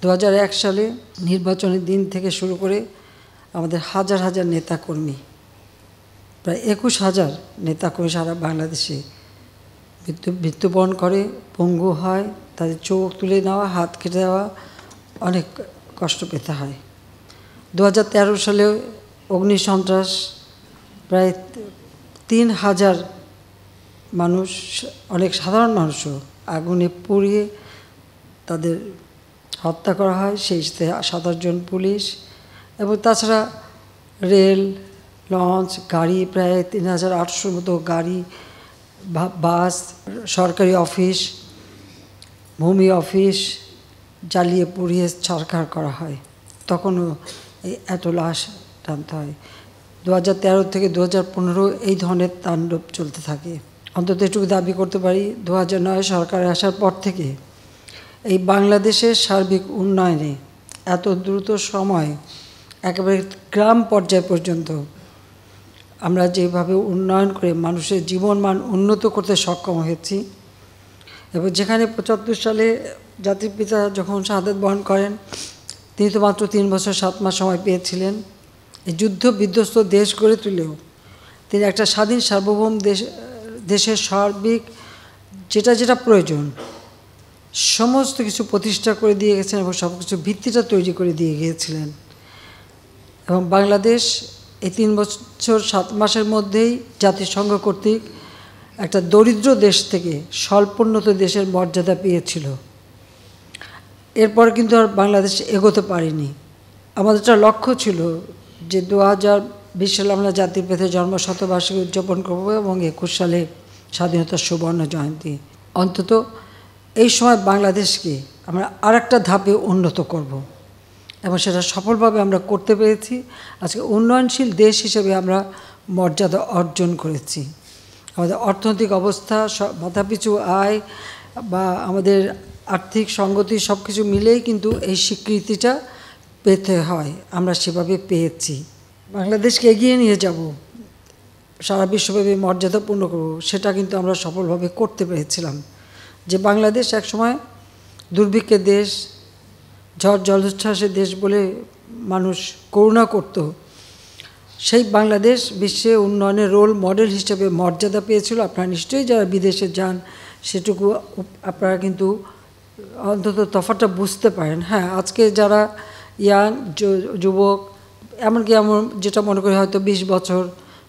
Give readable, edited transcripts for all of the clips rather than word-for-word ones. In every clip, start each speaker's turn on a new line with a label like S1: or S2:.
S1: 2001 সালে নির্বাচনের দিন থেকে শুরু করে আমাদের হাজার হাজার নেতাকর্মী, প্রায় 21,000 নেতাকর্মী সারা বাংলাদেশে মৃত্যুবরণ করে, পঙ্গু হয়, তাদের চোখ তুলে নেওয়া, হাত কেটে দেওয়া, অনেক কষ্ট পেতে হয়। 2013 সালে অগ্নিসন্ত্রাস, প্রায় 3,000 মানুষ, অনেক সাধারণ মানুষও আগুনে পুড়িয়ে তাদের হত্যা করা হয়, সেই সাথে 27 জন পুলিশ, এবং তাছাড়া রেল, লঞ্চ, গাড়ি, প্রায় 3,800 মতো গাড়ি, বাস, সরকারি অফিস, ভূমি অফিস জ্বালিয়ে পুড়িয়ে ছারখার করা হয়। তখনও এত লাশ টানতে হয়। 2013 থেকে 2015 এই ধরনের তাণ্ডব চলতে থাকে। অন্তত এটুকু দাবি করতে পারি, 2009 সরকারে আসার পর থেকে এই বাংলাদেশের সার্বিক উন্নয়নে এত দ্রুত সময়, একেবারে গ্রাম পর্যায় পর্যন্ত আমরা যেভাবে উন্নয়ন করে মানুষের জীবনমান উন্নত করতে সক্ষম হয়েছি, এবং যেখানে 75 সালে জাতির পিতা যখন শাহাদাত বরণ করেন, তিনি তো মাত্র 3 বছর 7 মাস সময় পেয়েছিলেন। এই যুদ্ধ বিধ্বস্ত দেশ গড়ে তুলেও তিনি একটা স্বাধীন সার্বভৌম দেশের সার্বিক যেটা প্রয়োজন সমস্ত কিছু প্রতিষ্ঠা করে দিয়ে গেছেন, এবং সব কিছু ভিত্তিটা তৈরি করে দিয়ে গিয়েছিলেন। এবং বাংলাদেশ এই 3 বছর 7 মাসের মধ্যেই জাতিসংঘ কর্তৃক একটা দরিদ্র দেশ থেকে স্বল্পোন্নত দেশের মর্যাদা পেয়েছিল। এরপর কিন্তু আর বাংলাদেশ এগোতে পারেনি। আমাদের একটা লক্ষ্য ছিল যে 2020 সালে আমরা জাতির পিতার জন্মশতবার্ষিকী উদযাপন করব, এবং 21 সালে স্বাধীনতার সুবর্ণ জয়ন্তী। অন্তত এই সময় বাংলাদেশকে আমরা আরেকটা ধাপে উন্নত করব, এবং সেটা সফলভাবে আমরা করতে পেরেছি। আজকে উন্নয়নশীল দেশ হিসেবে আমরা মর্যাদা অর্জন করেছি। আমাদের অর্থনৈতিক অবস্থা, মাথাপিছু আয় বা আমাদের আর্থিক সংগতি সব কিছু মিলেই কিন্তু এই স্বীকৃতিটা পেতে হয়। আমরা সেভাবে পেয়েছি। বাংলাদেশকে এগিয়ে নিয়ে যাব, সারা বিশ্বব্যাপী মর্যাদাপূর্ণ করব, সেটা কিন্তু আমরা সফলভাবে করতে পেরেছিলাম। যে বাংলাদেশ একসময় দুর্ভিক্ষের দেশ, ঝড় জলোচ্ছ্বাসের দেশ বলে মানুষ করুণা করত, সেই বাংলাদেশ বিশ্বে উন্নয়নের রোল মডেল হিসেবে মর্যাদা পেয়েছিল। আপনারা নিশ্চয়ই যারা বিদেশে যান সেটুকু আপনারা কিন্তু অন্তত তফাৎটা বুঝতে পারেন। হ্যাঁ, আজকে যারা ইয়াং যুবক, এমনকি যেটা মনে করি হয়তো 20 বছর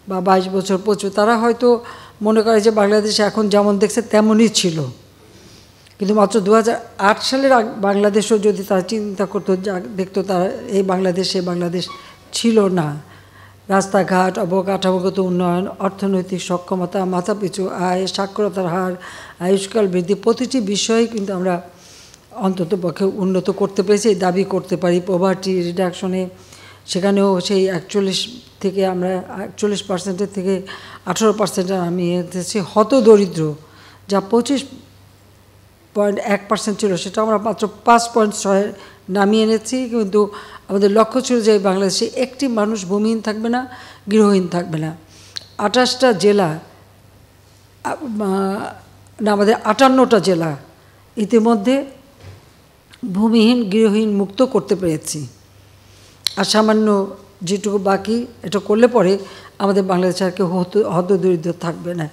S1: বা 22 বছর 25, তারা হয়তো মনে করে যে বাংলাদেশ এখন যেমন দেখছে তেমনই ছিল। কিন্তু মাত্র 2008 সালের বাংলাদেশও যদি তারা চিন্তা করতো, দেখতো তারা এই বাংলাদেশ ছিল না। রাস্তাঘাট, অবকাঠামোগত উন্নয়ন, অর্থনৈতিক সক্ষমতা, মাথাপিছু আয়, সাক্ষরতার হার, আয়ুষ্কাল বৃদ্ধি, প্রতিটি বিষয়ে কিন্তু আমরা অন্তত পক্ষে উন্নত করতে পেরেছি, দাবি করতে পারি। পভার্টি রিডাকশনে সেখানেও সেই 41 থেকে আমরা 41% থেকে 18% নামিয়ে এনেছি। হত দরিদ্র যা 25.1% ছিল, সেটা আমরা মাত্র 5.6 নামিয়ে এনেছি। কিন্তু আমাদের লক্ষ্য ছিল যে বাংলাদেশে একটি মানুষ ভূমিহীন থাকবে না, গৃহহীন থাকবে না। 28টা জেলা, আমাদের 58টা জেলা ইতিমধ্যে ভূমিহীন গৃহহীন মুক্ত করতে পেরেছি। আর সামান্য যেটুকু বাকি, এটা করলে পরে আমাদের বাংলাদেশে আর কেউ হত দরিদ্র থাকবে না।